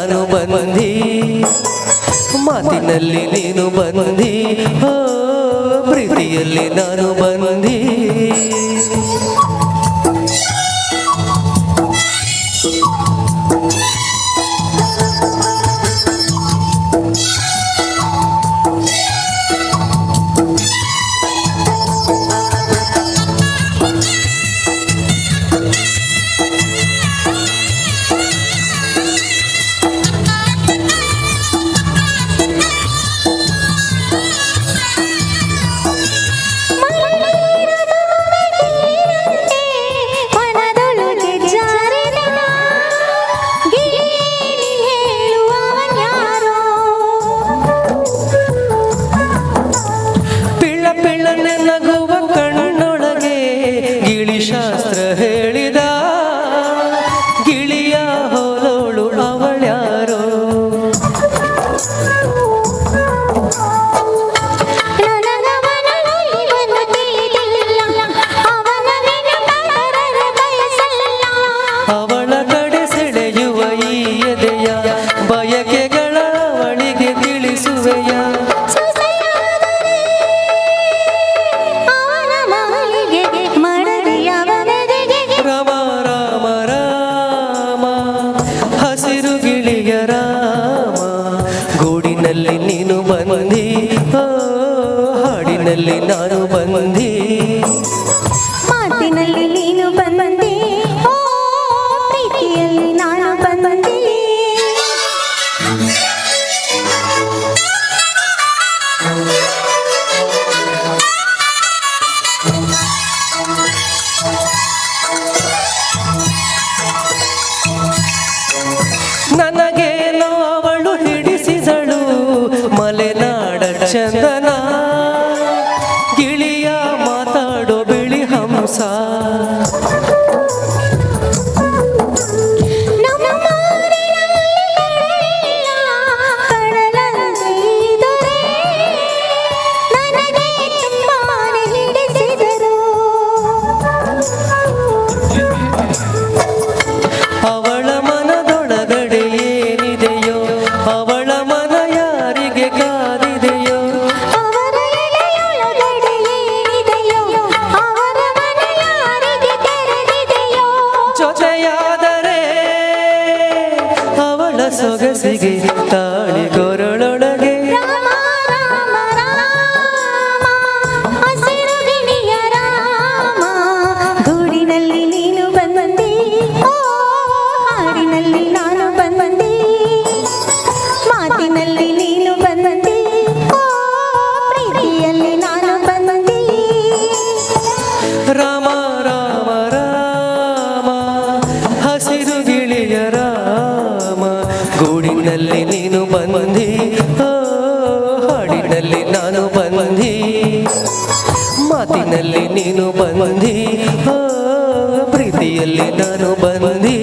ನಾನು ಬಂದಿ, ಮಾತಿನಲ್ಲಿ ನೀನು ಬಂದಿ, ಪ್ರೀತಿಯಲ್ಲಿ ನಾನು ಬಂದಿ. ನಗುವ ಕಣ್ಣೊಳಗೆ ಗಿಳಿಶಾಸ್ತ್ರ ಹೇಳಿದ, ಗಿಳಿಯ ಹೋಲೋಳು ಅವಳ್ಯಾರೋ. ಅವಳ ಕಡೆ ಸೆಳೆಯುವ ಈ ಎದೆಯ ಬಯಕೆಗಳ ಅವಳಿಗೆ ತಿಳಿಸುವೆಯ. ರಾಮ ರಾಮ ರಾಮ ಹಸಿರು ಗಿಳಿಯ ರಾಮ, ಗೂಡಿನಲ್ಲಿ ನೀನು ಬಂದಿ, ಹಾಡಿನಲ್ಲಿ ನಾನು ಬಂದಿ, ಮಾತಿನಲ್ಲಿ ನೀನು ಬಂದಿ, ಪ್ರೀತಿಯಲ್ಲಿ ನಾನು ಬಂದಿ. ನನಗೇನೋ ಅವಳು ಹಿಡಿಸಿದಳು ಮಲೆನಾಡ ಚಂದನ, ಗಿಳಿಯ ಮಾತಾಡೋ ಬಿಳಿ ಹಂಸ. ಅವಳ ಮನದೊಳಗಡೆ ಏನಿದೆಯೋ, ಅವಳ ಮನ ಯಾರಿಗೆ ಕಾದಿದೆಯೋ, ಅವರ ಎದೆಯೊಳಗಡೆ ಏನಿದೆಯೋ, ಅವರ ಮನ ಯಾರಿಗೆ ತೆರೆದಿದೆಯೋ. ಜೊತೆಯಾದರೆ ಅವಳ ಸೊಗಸಿಗೆ ತಾಳಿಗೊರಳೊಳಗೆ. ರಾಮ ರಾಮ ರಾಮ ಹಸಿರು ಗಿಳಿಯ ರಾಮ, ಗೂಡಿನಲ್ಲಿ ನೀನು ಬಂದಿ, ಹಾಡಿನಲ್ಲಿ ನಾನು ಬಂದಿ, ಮಾತಿನಲ್ಲಿ ನೀನು ಬಂದಿ, ಪ್ರೀತಿಯಲ್ಲಿ ನಾನು ಬಂದಿ. ರಾಮ ರಾಮ ರಾಮ ಹಸಿರು ಗಿಳಿಯ ರಾಮ, ಗೂಡಿನಲ್ಲಿ ನೀನು ಬಂದಿ, ಹಾಡಿನಲ್ಲಿ ನಾನು ಬಂದಿ, ಮಾತಿನಲ್ಲಿ ನೀನು ಬಂದಿ, ಪ್ರೀತಿಯಲ್ಲಿ ನಾನು ಬಂದಿ.